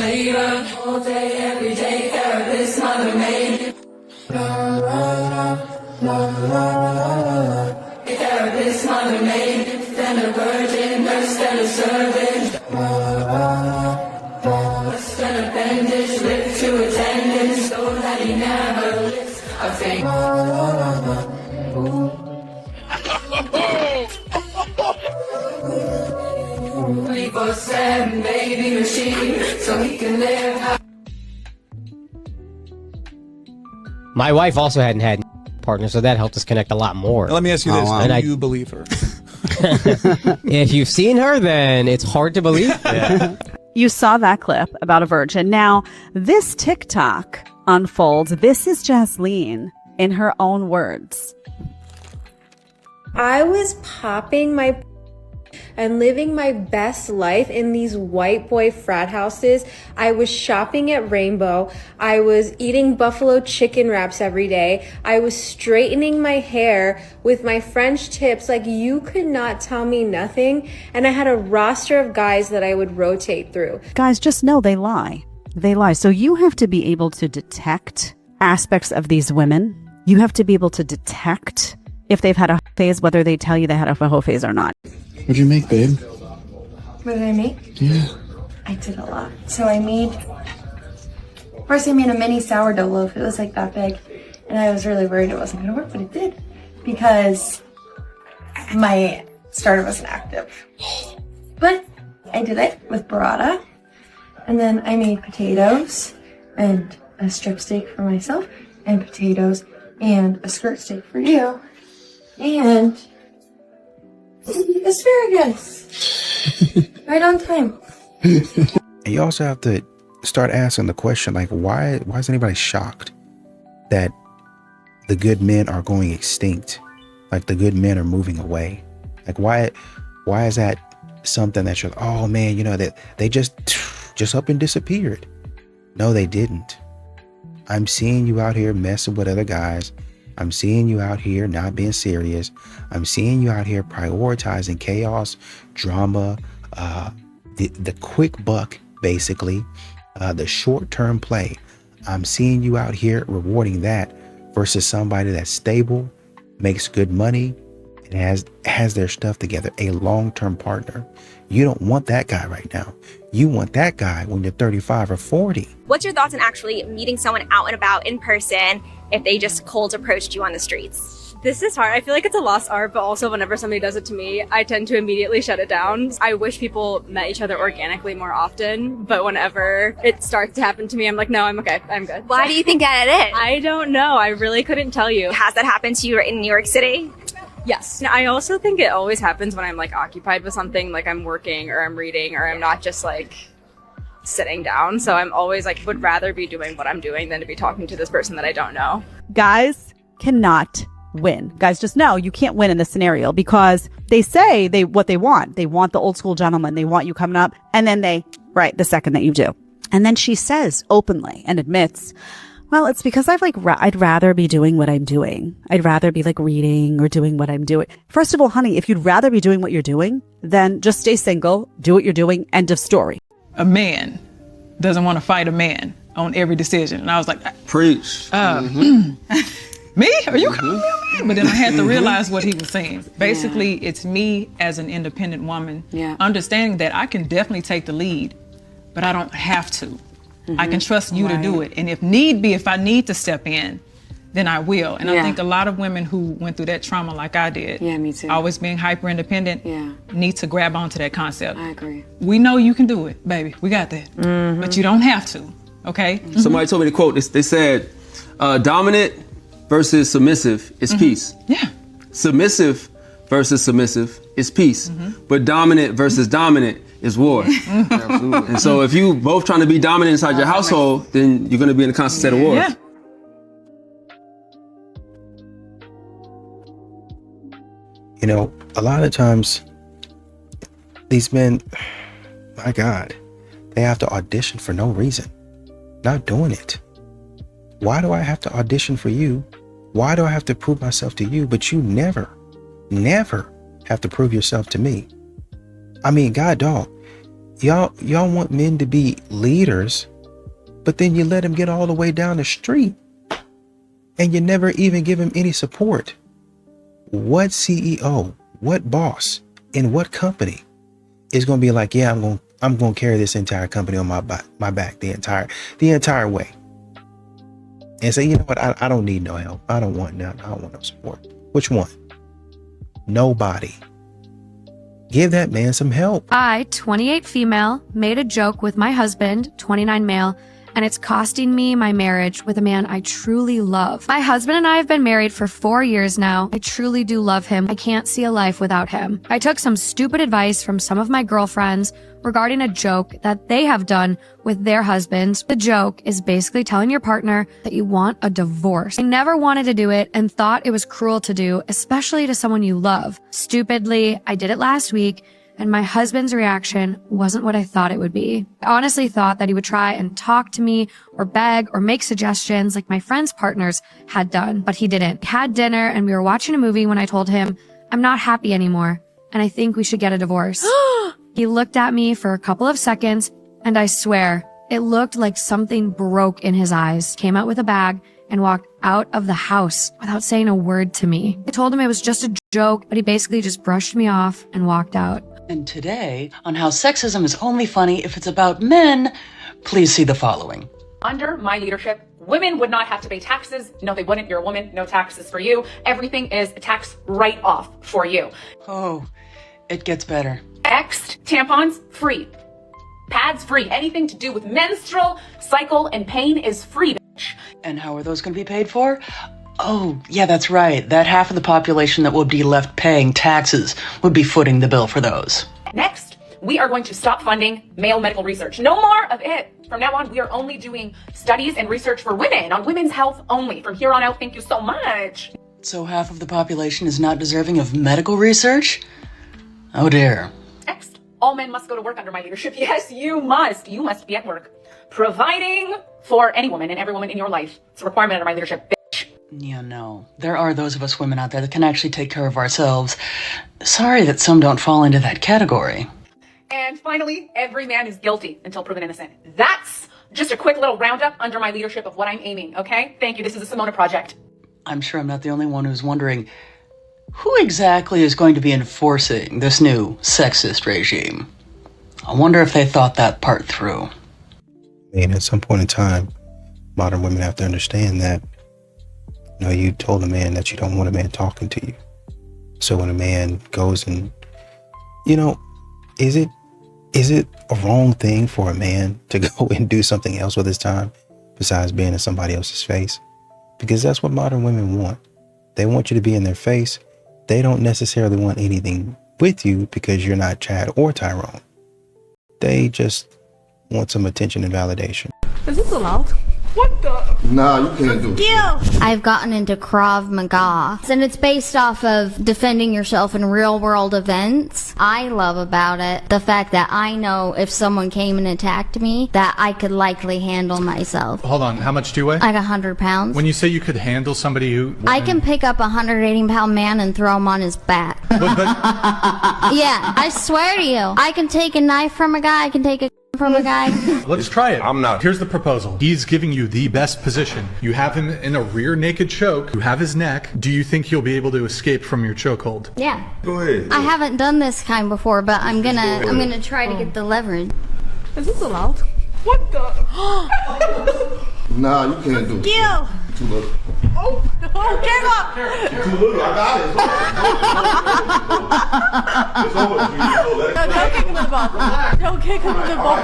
later. All day, every day, therapist, mother made. Therapist, mother made. Then a virgin, nurse, then a servant. Then a bandage, lift to attendance, so that he never lifts a finger. 24/7 baby machine, so he can live. My wife also hadn't had partner, so that helped us connect a lot more. Now, let me ask you this: And do you believe her? If you've seen her, then it's hard to believe. Yeah. You saw that clip about a virgin. Now, this TikTok unfolds. This is Jasleen in her own words. I was popping my and living my best life in these white boy frat houses. I was shopping at Rainbow. I was eating buffalo chicken wraps every day. I was straightening my hair with my French tips. Like, you could not tell me nothing. And I had a roster of guys that I would rotate through. Guys, just know they lie. They lie. So you have to be able to detect aspects of these women. You have to be able to detect if they've had a phase, whether they tell you they had a whole phase or not. What'd you make, babe? What did I make? Yeah. I did a lot. So I made, first I made a mini sourdough loaf. It was like that big. And I was really worried it wasn't gonna work, but it did. Because my starter wasn't active. But I did it with burrata. And then I made potatoes and a strip steak for myself, and potatoes and a skirt steak for you. And asparagus. Right on time. And you also have to start asking the question, like, why is anybody shocked that the good men are going extinct? Like, the good men are moving away? Like, why is that something that you're, oh man, you know, that they just up and disappeared? No, they didn't. I'm seeing you out here messing with other guys. I'm seeing you out here not being serious. I'm seeing you out here prioritizing chaos, drama, the quick buck, basically, the short-term play. I'm seeing you out here rewarding that versus somebody that's stable, makes good money, and has their stuff together, a long-term partner. You don't want that guy right now. You want that guy when you're 35 or 40. What's your thoughts on actually meeting someone out and about in person if they just cold approached you on the streets? This is hard. I feel like it's a lost art, but also whenever somebody does it to me, I tend to immediately shut it down. I wish people met each other organically more often, but whenever it starts to happen to me, I'm like, no, I'm okay. I'm good. Why do you think that it is? I don't know. I really couldn't tell you. Has that happened to you in New York City? Yes. I also think it always happens when I'm like occupied with something, like I'm working or I'm reading or I'm not just like sitting down. So I'm always like, would rather be doing what I'm doing than to be talking to this person that I don't know. Guys cannot win. Guys, just know you can't win in this scenario because they say what they want. They want the old school gentleman. They want you coming up, and then the second that you do. And then she says openly and admits, well, it's because I'd rather be doing what I'm doing. I'd rather be like reading or doing what I'm doing. First of all, honey, if you'd rather be doing what you're doing, then just stay single, do what you're doing, end of story. A man doesn't want to fight a man on every decision. And I was like, preach. Me? Are you calling me a man? But then I had to realize what he was saying. Basically, it's me as an independent woman, understanding that I can definitely take the lead, but I don't have to. I can trust you to do it. And if need be, if I need to step in, then I will. And I think a lot of women who went through that trauma like I did, me too. always being hyper independent, need to grab onto that concept. I agree. We know you can do it, baby. We got that. But you don't have to, okay? Somebody told me to quote this. They said, dominant versus submissive is peace. Yeah. Submissive versus submissive is peace. But dominant versus dominant is war. Absolutely. And so if you both trying to be dominant inside your household, then you're going to be in a constant state of war. Yeah. You know, a lot of times these men, my God, they have to audition for no reason. Not doing it. Why do I have to audition for you? Why do I have to prove myself to you? But you never have to prove yourself to me. I mean, God dog, y'all want men to be leaders, but then you let him get all the way down the street and you never even give him any support. What CEO, what boss in what company is going to be like, yeah, I'm going to carry this entire company on my back the entire way, and say, you know what, I don't need no help. I don't want no support. Which one? Nobody. Give that man some help. I, 28 female, made a joke with my husband, 29 male, and it's costing me my marriage with a man I truly love. My husband and I have been married for 4 years now. I truly do love him. I can't see a life without him. I took some stupid advice from some of my girlfriends regarding a joke that they have done with their husbands. The joke is basically telling your partner that you want a divorce. I never wanted to do it and thought it was cruel to do, especially to someone you love. Stupidly, I did it last week, and my husband's reaction wasn't what I thought it would be. I honestly thought that he would try and talk to me or beg or make suggestions like my friends' partners had done, but he didn't. We had dinner and we were watching a movie when I told him, I'm not happy anymore and I think we should get a divorce. He looked at me for a couple of seconds and I swear, it looked like something broke in his eyes, came out with a bag and walked out of the house without saying a word to me. I told him it was just a joke, but he basically just brushed me off and walked out. And today, on how sexism is only funny if it's about men, please see the following. Under my leadership, women would not have to pay taxes. No, they wouldn't. You're a woman. No taxes for you. Everything is a tax write-off for you. Oh, it gets better. Tampons, free. Pads, free. Anything to do with menstrual cycle and pain is free, bitch. And how are those going to be paid for? Oh, yeah, that's right. That half of the population that would be left paying taxes would be footing the bill for those. Next, we are going to stop funding male medical research. No more of it. From now on, we are only doing studies and research for women, on women's health only. From here on out, thank you so much. So half of the population is not deserving of medical research? Oh dear. Next, all men must go to work under my leadership. Yes, you must. You must be at work. Providing for any woman and every woman in your life. It's a requirement under my leadership. Yeah, no. There are those of us women out there that can actually take care of ourselves. Sorry that some don't fall into that category. And finally, every man is guilty until proven innocent. That's just a quick little roundup under my leadership of what I'm aiming, okay? Thank you. This is the Simona Project. I'm sure I'm not the only one who's wondering, who exactly is going to be enforcing this new sexist regime? I wonder if they thought that part through. And at some point in time, modern women have to understand that, you know, you told a man that you don't want a man talking to you. So when a man goes and, you know, is it a wrong thing for a man to go and do something else with his time besides being in somebody else's face? Because that's what modern women want. They want you to be in their face. They don't necessarily want anything with you because you're not Chad or Tyrone. They just want some attention and validation. Is this allowed? What the? Nah, you can't do it. I've gotten into Krav Maga, and it's based off of defending yourself in real world events. I love about it the fact that I know if someone came and attacked me, that I could likely handle myself. Hold on, how much do you weigh? Like 100 pounds. When you say you could handle somebody who... I can pick up a 180-pound man and throw him on his back. Yeah, I swear to you. I can take a knife from a guy, I can take a from a guy. Let's try it. I'm not. Here's the proposal. He's giving you the best position. You have him in a rear naked choke. You have his neck. Do you think you'll be able to escape from your chokehold? Yeah. Go ahead. I haven't done this kind before, but I'm gonna try to get the leverage. Is this allowed? What the? Nah, you can't do it. You. Too little. Oh, get up. You're too little. I got it. It's over. No, don't kick him in the ball. Don't kick him in the ball.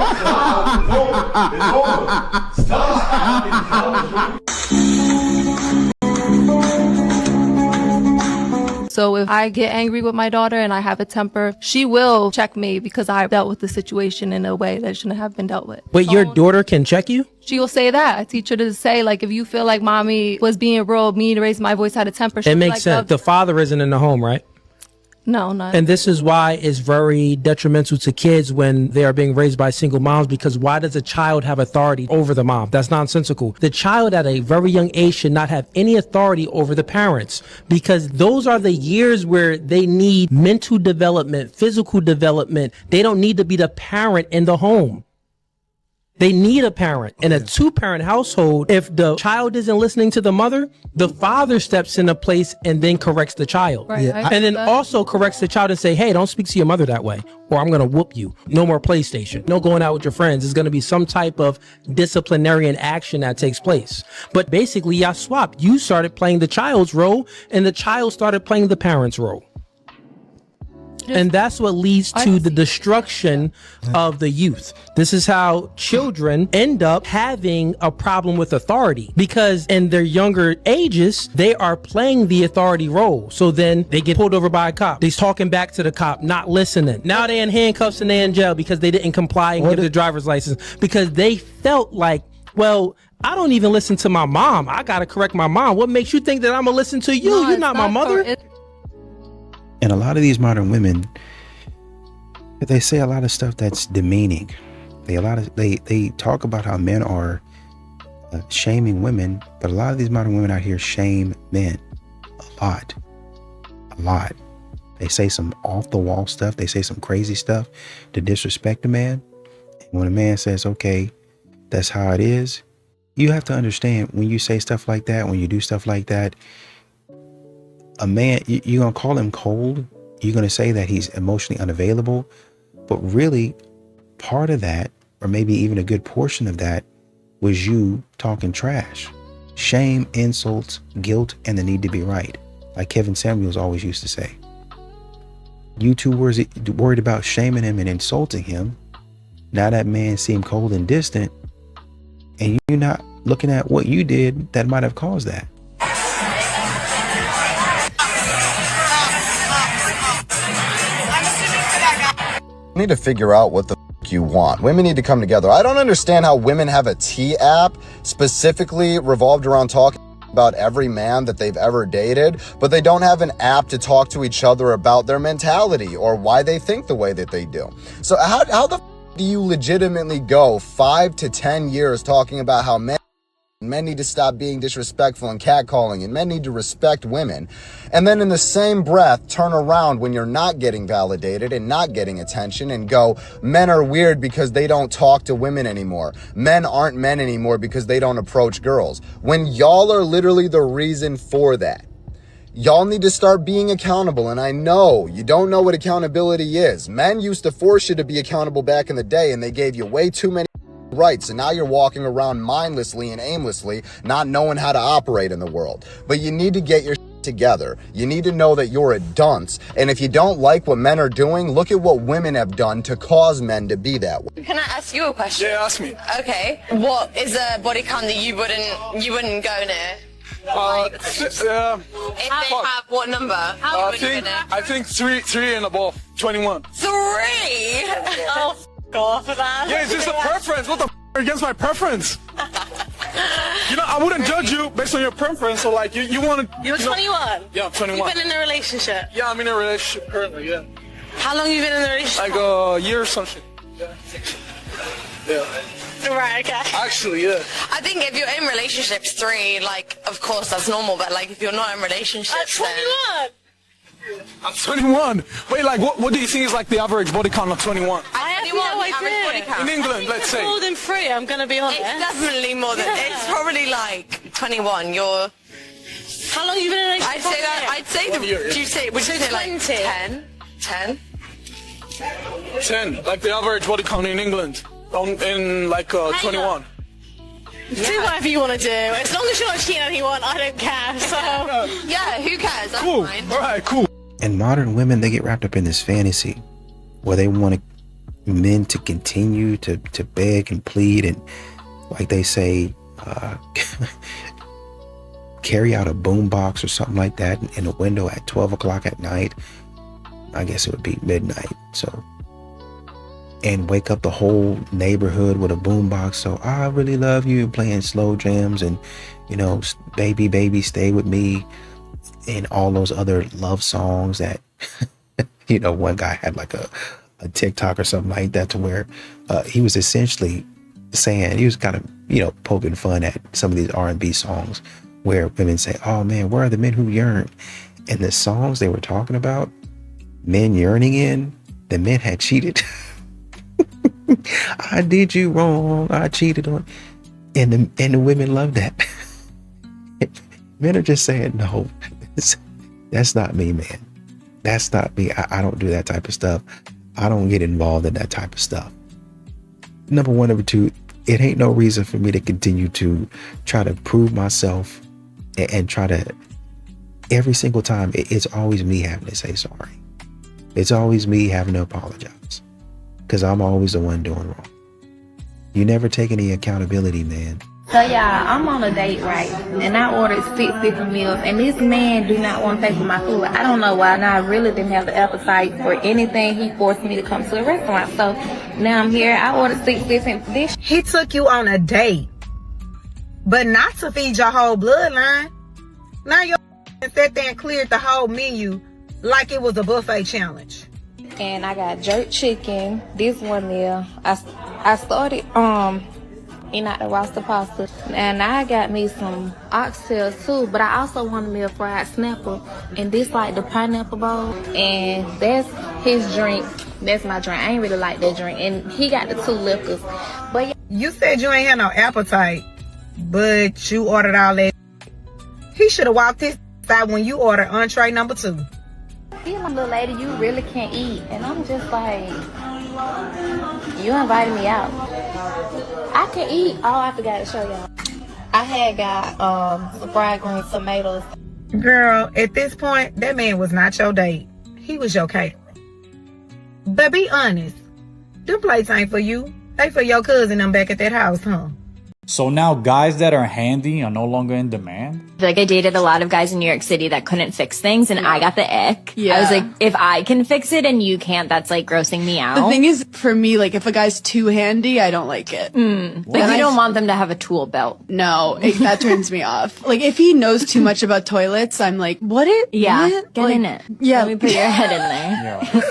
It's over. Stop. So if I get angry with my daughter and I have a temper, she will check me because I dealt with the situation in a way that shouldn't have been dealt with. Wait, your daughter can check you? She will say that. I teach her to say, like, if you feel like mommy was being real mean, raised my voice, had a temper. It makes sense. The father isn't in the home, right? No, not. And this is why it's very detrimental to kids when they are being raised by single moms, because why does a child have authority over the mom? That's nonsensical. The child at a very young age should not have any authority over the parents, because those are the years where they need mental development, physical development. They don't need to be the parent in the home. They need a parent. In a two-parent household, if the child isn't listening to the mother, the father steps into place and then corrects the child. Right, yeah. And then also corrects the child and say, hey, don't speak to your mother that way, or I'm going to whoop you. No more PlayStation. No going out with your friends. There's going to be some type of disciplinarian action that takes place. But basically, y'all swapped. You started playing the child's role, and the child started playing the parent's role. And that's what leads to the destruction of the youth. This is how children end up having a problem with authority, because in their younger ages, they are playing the authority role. So then they get pulled over by a cop. They're talking back to the cop, not listening. Now they're in handcuffs and they're in jail because they didn't comply and get their driver's license, because they felt like, well, I don't even listen to my mom. I got to correct my mom. What makes you think that I'm going to listen to you? No, You're not my mother. And a lot of these modern women, they say a lot of stuff that's demeaning. They talk about how men are shaming women, but a lot of these modern women out here shame men a lot. They say some off the wall stuff. They say some crazy stuff to disrespect a man. And when a man says, okay, that's how it is, you have to understand, when you say stuff like that, when you do stuff like that, a man, you're going to call him cold. You're going to say that he's emotionally unavailable. But really, part of that, or maybe even a good portion of that, was you talking trash. Shame, insults, guilt, and the need to be right. Like Kevin Samuels always used to say. You two were worried about shaming him and insulting him. Now that man seemed cold and distant, and you're not looking at what you did that might have caused that. You need to figure out what the you want. Women need to come together. I don't understand how women have a T app specifically revolved around talking about every man that they've ever dated, but they don't have an app to talk to each other about their mentality or why they think the way that they do. So how the do you legitimately go 5 to 10 years talking about how men need to stop being disrespectful and catcalling, and men need to respect women, and then in the same breath turn around when you're not getting validated and not getting attention and go, men are weird because they don't talk to women anymore. Men aren't men anymore because they don't approach girls. When y'all are literally the reason for that. Y'all need to start being accountable, and I know you don't know what accountability is. Men used to force you to be accountable back in the day, and they gave you way too many rights, and now you're walking around mindlessly and aimlessly, not knowing how to operate in the world. But you need to get your together. You need to know that you're a dunce, and if you don't like what men are doing, look at what women have done to cause men to be that way. Can I ask you a question? Yeah, ask me. Okay. What is a body count that you wouldn't go near? If they have what number? I think three and above. 21. 3? Oh, God for that. Yeah, it's just a preference. What the against my preference? You know, I wouldn't judge you based on your preference. So like, you want to. You're 21. Yeah, I'm 21. You've been in a relationship. Yeah, I'm in a relationship currently. Yeah. How long have you been in a relationship? Like a year or some shit. Yeah. Right, okay. Actually, yeah. I think if you're in relationships, 3, like, of course that's normal, but like if you're not in relationships, I'm 21. I'm 21. Wait, like, what do you think is like the average body count of 21? I have no idea. In England, let's say. More than 3, I'm gonna be honest. It's definitely more than. It's probably like 21. You're. How long have you been in a relationship? I'd say would you say like 10? 10? 10, like the average body count in England. In like 21. Yeah. Do whatever you want to do. As long as you're not cheating on anyone, I don't care. So yeah, who cares? That's cool. fine. All right, cool. And modern women, they get wrapped up in this fantasy where they want men to continue to beg and plead and, like they say, carry out a boombox or something like that in a window at 12 o'clock at night. I guess it would be midnight. So. And wake up the whole neighborhood with a boombox. So I really love you, playing slow jams and, you know, baby, baby, stay with me, and all those other love songs that You know, one guy had like a TikTok or something like that to where he was essentially saying, he was kind of, you know, poking fun at some of these R&B songs where women say, oh man, where are the men who yearn? And the songs they were talking about, men yearning in, the men had cheated. I did you wrong. I cheated on. And the women love that. Men are just saying, no, that's not me, man. That's not me. I don't do that type of stuff. I don't get involved in that type of stuff. Number one. Number two, it ain't no reason for me to continue to try to prove myself and try to, every single time, it's always me having to say sorry. It's always me having to apologize because I'm always the one doing wrong. You never take any accountability, man. So yeah, I'm on a date, right? And I ordered 6 different meals, and this man do not want to pay for my food. I don't know why. Now I really didn't have the appetite for anything. He forced me to come to a restaurant. So now I'm here. I ordered 6 different dishes. He took you on a date, but not to feed your whole bloodline. Now you sat there and cleared the whole menu like it was a buffet challenge. And I got jerk chicken. This one meal. I started eating out the roster pasta, and I got me some oxtails too. But I also wanted me a fried snapper, and this like the pineapple bowl, and that's his drink. That's my drink. I ain't really like that drink, and he got the 2 liquors. But yeah. You said you ain't had no appetite, but you ordered all that. He should have walked his side when you ordered entree number 2. He's my little lady, you really can't eat. And I'm just like, you invited me out. I can eat. Oh, I forgot to show y'all. I had got some fried green tomatoes. Girl, at this point, that man was not your date. He was your caterer. But be honest, them plates ain't for you. They for your cousin them back at that house, huh? So now guys that are handy are no longer in demand? Like I dated a lot of guys in New York City that couldn't fix things, and I got the ick. Yeah. I was like, if I can fix it and you can't, that's like grossing me out. The thing is, for me, like if a guy's too handy, I don't like it. Like you don't want them to have a tool belt. No, that turns me off. Like if he knows too much about toilets, I'm like, what? Yeah, what? get Like, in it. Yeah. Let me put your head in there.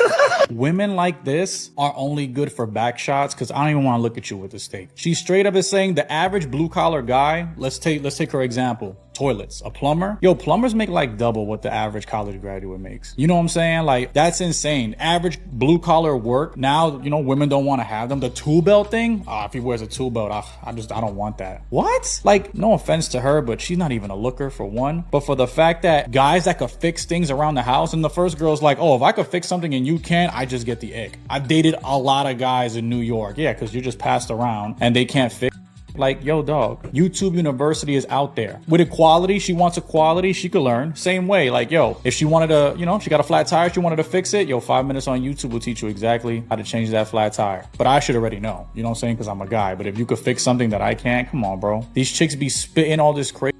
Women like this are only good for back shots because I don't even want to look at you with a steak. She straight up is saying the average blue collar guy, let's take her example, toilets, a plumber. Yo, plumbers make like double what the average college graduate makes. You know what I'm saying? Like that's insane. Average blue collar work. Now, you know, women don't want to have them. The tool belt thing, if he wears a tool belt, I don't want that. What? Like, no offense to her, but she's not even a looker for one. But for the fact that guys that could fix things around the house, and the first girl's like, oh, if I could fix something and you can't, I just get the ick. I've dated a lot of guys in New York. Yeah, because you're just passed around and they can't fix. Like, yo, dog, YouTube University is out there. With equality, she wants equality, she could learn. Same way, like, yo, if she wanted to, you know, she got a flat tire, she wanted to fix it, yo, 5 minutes on YouTube will teach you exactly how to change that flat tire. But I should already know, you know what I'm saying? Because I'm a guy. But if you could fix something that I can't, come on, bro. These chicks be spitting all this crazy.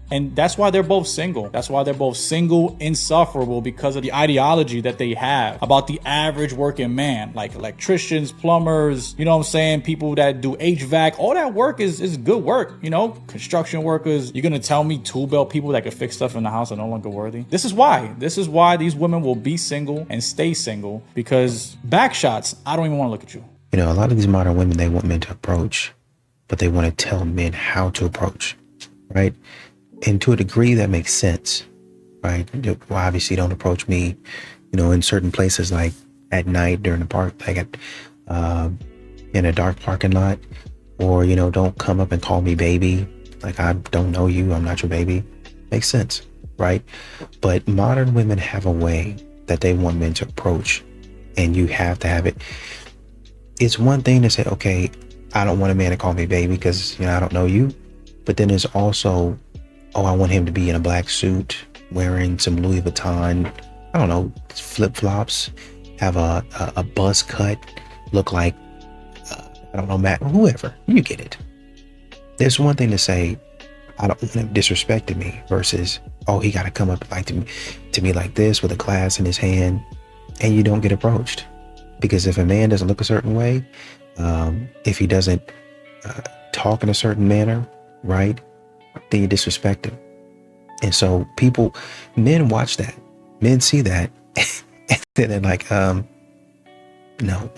And that's why they're both single. That's why they're both single, insufferable, because of the ideology that they have about the average working man, like electricians, plumbers, you know what I'm saying? People that do HVAC, all that work is good work, you know? Construction workers. You're gonna tell me tool belt people that can fix stuff in the house are no longer worthy? This is why these women will be single and stay single, because back shots, I don't even want to look at you. You know, a lot of these modern women, they want men to approach, but they want to tell men how to approach, right? And to a degree that makes sense, right? Well, obviously don't approach me, you know, in certain places, like at night during the park, like in a dark parking lot, or, you know, don't come up and call me baby. Like, I don't know you, I'm not your baby. Makes sense, right? But modern women have a way that they want men to approach, and you have to have it. It's one thing to say, okay, I don't want a man to call me baby because, you know, I don't know you. But then there's also, oh, I want him to be in a black suit, wearing some Louis Vuitton, I don't know, flip-flops, have a buzz cut, look like, I don't know, Matt, whoever, you get it. There's one thing to say, I don't want him disrespecting me, versus, oh, he got to come up like to me like this with a glass in his hand, and you don't get approached. Because if a man doesn't look a certain way, if he doesn't talk in a certain manner, right, then you disrespect him. And so men watch that. Men see that Then they're like, no.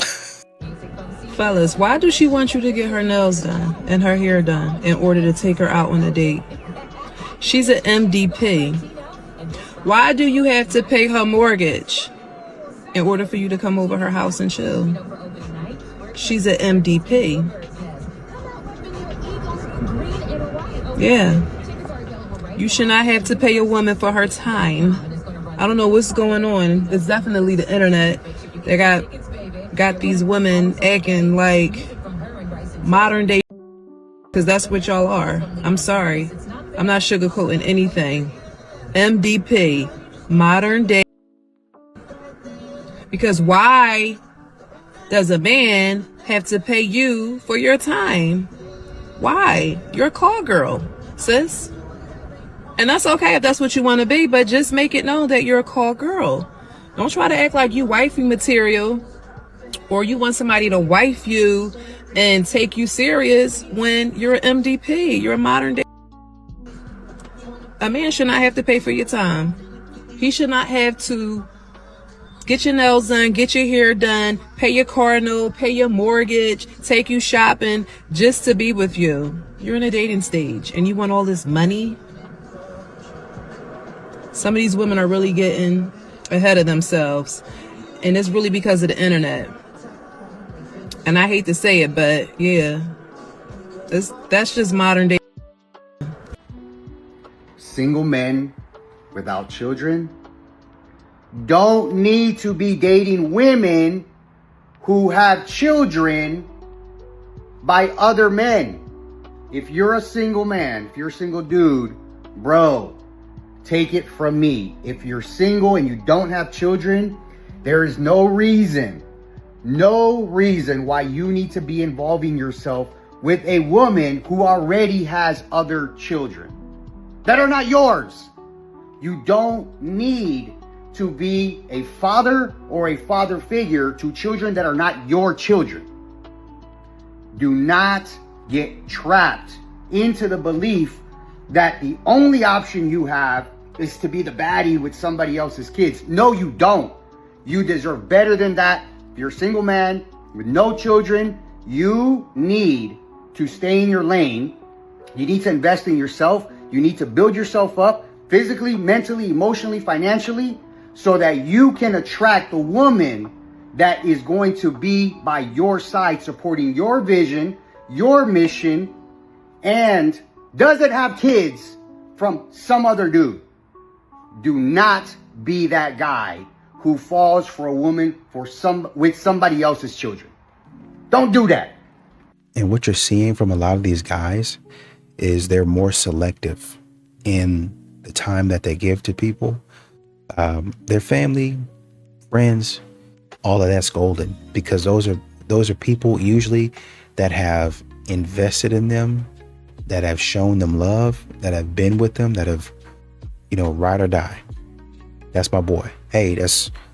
Fellas, why does she want you to get her nails done and her hair done in order to take her out on a date? She's an MDP. Why do you have to pay her mortgage in order for you to come over her house and chill? She's an MDP. Yeah. You should not have to pay a woman for her time. I don't know what's going on. It's definitely the internet. They got these women acting like modern day, because that's what y'all are. I'm sorry. I'm not sugarcoating anything. MDP, modern day. Because why does a man have to pay you for your time? Why? You're a call girl, sis. And that's okay if that's what you want to be, but just make it known that you're a call girl. Don't try to act like you wifey material or you want somebody to wife you and take you serious when you're an MDP. You're a modern day. A man should not have to pay for your time. He should not have to get your nails done, get your hair done, pay your car note, pay your mortgage, take you shopping just to be with you. You're in a dating stage and you want all this money. Some of these women are really getting ahead of themselves, and it's really because of the internet. And I hate to say it, but yeah, that's just modern day. Single men without children don't need to be dating women who have children by other men. If you're a single man, if you're a single dude, bro, take it from me. If you're single and you don't have children, there is no reason why you need to be involving yourself with a woman who already has other children that are not yours. You don't need to be a father or a father figure to children that are not your children. Do not get trapped into the belief that the only option you have is to be the baddie with somebody else's kids. No, you don't. You deserve better than that. If you're a single man with no children, you need to stay in your lane. You need to invest in yourself. You need to build yourself up physically, mentally, emotionally, financially, so that you can attract a woman that is going to be by your side, supporting your vision, your mission, and doesn't have kids from some other dude. Do not be that guy who falls for a woman with somebody else's children. Don't do that. And what you're seeing from a lot of these guys is they're more selective in the time that they give to people. Their family, friends, all of that's golden, because those are people usually that have invested in them, that have shown them love, that have been with them, that have, ride or die. That's my boy. Hey,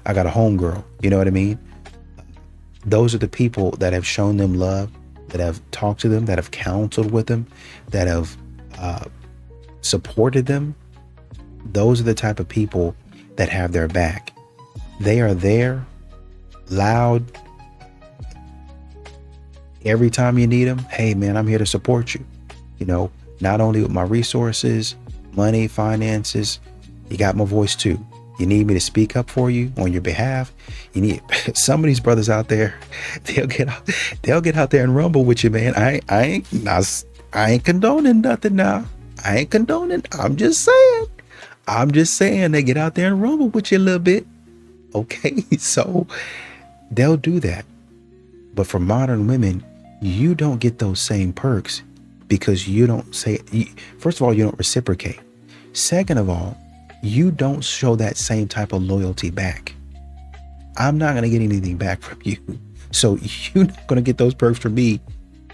I got a homegirl. You know what I mean? Those are the people that have shown them love, that have talked to them, that have counseled with them, that have supported them. Those are the type of people that have their back. They are there, loud, every time you need them. Hey man, I'm here to support you. Not only with my resources, money, finances, you got my voice too. You need me to speak up for you on your behalf. You need some of these brothers out there. They'll get out there and rumble with you, man. I ain't condoning nothing now. I ain't condoning. I'm just saying they get out there and rumble with you a little bit. Okay, so they'll do that. But for modern women, you don't get those same perks because you don't say. First of all, you don't reciprocate. Second of all, you don't show that same type of loyalty back. I'm not going to get anything back from you. So you're not going to get those perks from me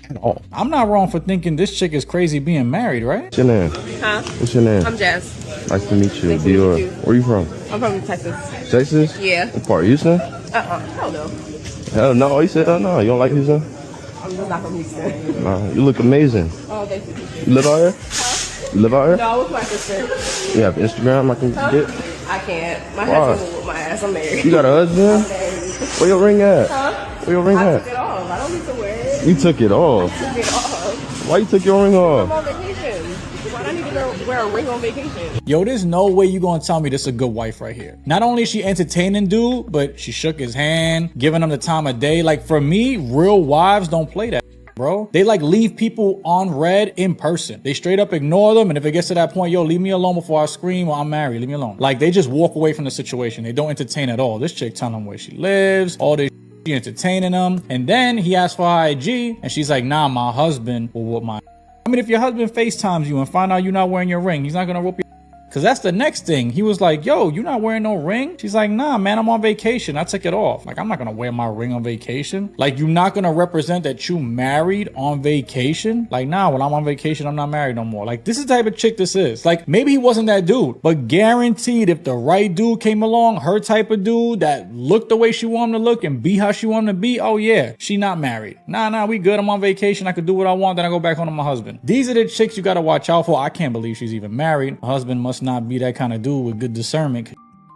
at all. I'm not wrong for thinking this chick is crazy being married, right? What's your name? Huh? What's your name? I'm Jazz. Nice to meet you. Nice to meet you. Where you from? I'm from Texas. Texas? Yeah. What part? Houston? Hell no. Hell no. You said hell no. You don't like Houston? I'm just not from Houston. Nah, you look amazing. Oh, thank you. You live out here? Huh? You live out here? No, with my sister. You have Instagram I can get? I can't. My Why? husband will whoop my ass. I'm married. You got a husband? I'm married. Where your ring at? Huh? Where your ring I at? took it off. I don't need to wear it. You took it off. I took it off. Why you took your ring I'm off? on vacation. Why do I need to wear a ring on vacation? Yo, there's no way you gonna tell me this is a good wife right here. Not only is she entertaining dude, but she shook his hand, giving him the time of day. Like, for me, real wives don't play that, bro. They like leave people on red in person. They straight up ignore them, and if it gets to that point, yo, leave me alone before I scream or I'm married, leave me alone. Like, they just walk away from the situation. They don't entertain at all. This chick telling him where she lives, all this she entertaining them, and then he asks for her IG, and she's like, nah, my husband will whoop my. I mean, if your husband FaceTimes you and find out you're not wearing your ring, he's not gonna whoop your. Cause that's the next thing. He was like, yo, you not wearing no ring? She's like, nah, man, I'm on vacation. I took it off. Like, I'm not gonna wear my ring on vacation. Like, you're not gonna represent that you married on vacation? Like, nah, when I'm on vacation, I'm not married no more. Like, this is the type of chick this is. Like, maybe he wasn't that dude, but guaranteed if the right dude came along, her type of dude that looked the way she wanted him to look and be how she wanted him to be, oh yeah, she not married. Nah, we good. I'm on vacation. I could do what I want. Then I go back home to my husband. These are the chicks you gotta watch out for. I can't believe she's even married. Her husband must not be that kind of dude with good discernment.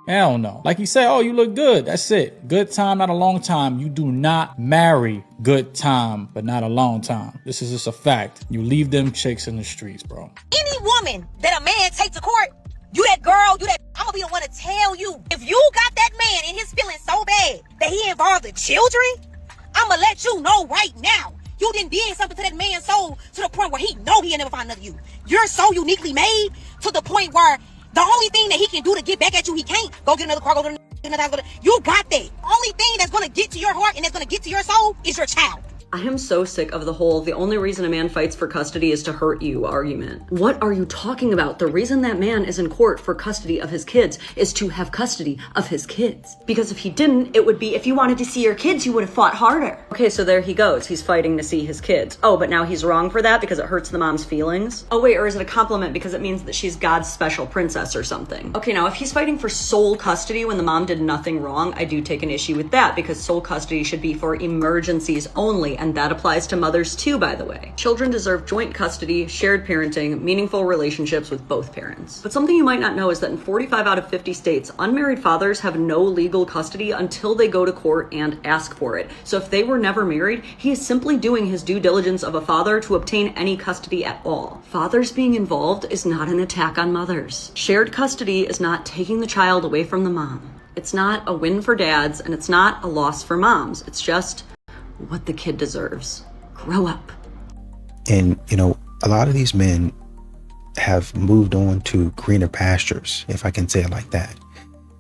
Hell no. Like he said, oh, you look good. That's it. Good time, not a long time. You do not marry good time, but not a long time. This is just a fact. You leave them chicks in the streets, bro. Any woman that a man take to court, you that girl, you that, I'm gonna be the one to tell you. If you got that man and his feelings so bad that he involved the children, I'm gonna let you know right now. You done did something to that man's soul to the point where he know he'll never find another you. You're so uniquely made to the point where the only thing that he can do to get back at you, he can't. Go get another car, go get another house. You got that. Only thing that's going to get to your heart and that's going to get to your soul is your child. I am so sick of the whole, the only reason a man fights for custody is to hurt you argument. What are you talking about? The reason that man is in court for custody of his kids is to have custody of his kids. Because if he didn't, it would be, if you wanted to see your kids, you would have fought harder. Okay, so there he goes. He's fighting to see his kids. Oh, but now he's wrong for that because it hurts the mom's feelings? Oh wait, or is it a compliment because it means that she's God's special princess or something? Okay, now if he's fighting for sole custody when the mom did nothing wrong, I do take an issue with that because sole custody should be for emergencies only, and that applies to mothers too, by the way. Children deserve joint custody, shared parenting, meaningful relationships with both parents. But something you might not know is that in 45 out of 50 states, unmarried fathers have no legal custody until they go to court and ask for it. So if they were never married, he is simply doing his due diligence of a father to obtain any custody at all. Fathers being involved is not an attack on mothers. Shared custody is not taking the child away from the mom. It's not a win for dads, and it's not a loss for moms. It's just what the kid deserves. Grow up. And, you know, a lot of these men have moved on to greener pastures, if I can say it like that.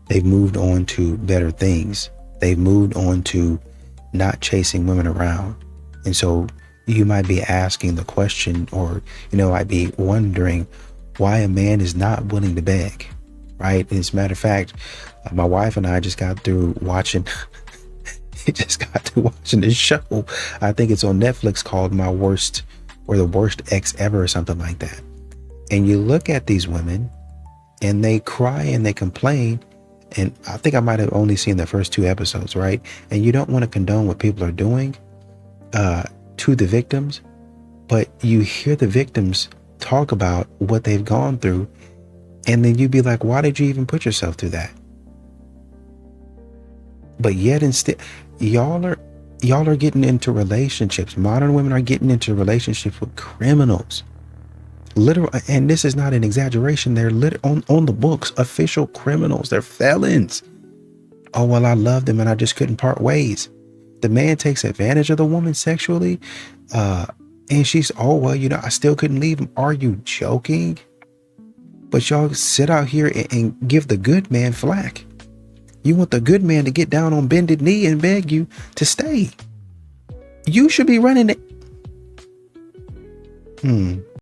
They've moved on to better things. They've moved on to not chasing women around. And so you might be asking the question, or, you know, I'd be wondering why a man is not willing to beg, right? And as a matter of fact, my wife and I just got through watching this show. I think it's on Netflix called My Worst or The Worst Ex Ever or something like that. And you look at these women and they cry and they complain. And I think I might have only seen the first 2 episodes, right? And you don't want to condone what people are doing to the victims, but you hear the victims talk about what they've gone through. And then you'd be like, why did you even put yourself through that? But yet instead, y'all are getting into relationships. Modern women are getting into relationships with criminals. Literal, and this is not an exaggeration. They're on the books, official criminals. They're felons. Oh, well, I loved them and I just couldn't part ways. The man takes advantage of the woman sexually. And she's, oh, well, you know, I still couldn't leave him. Are you joking? But y'all sit out here and give the good man flack. You want the good man to get down on bended knee and beg you to stay. You should be running it.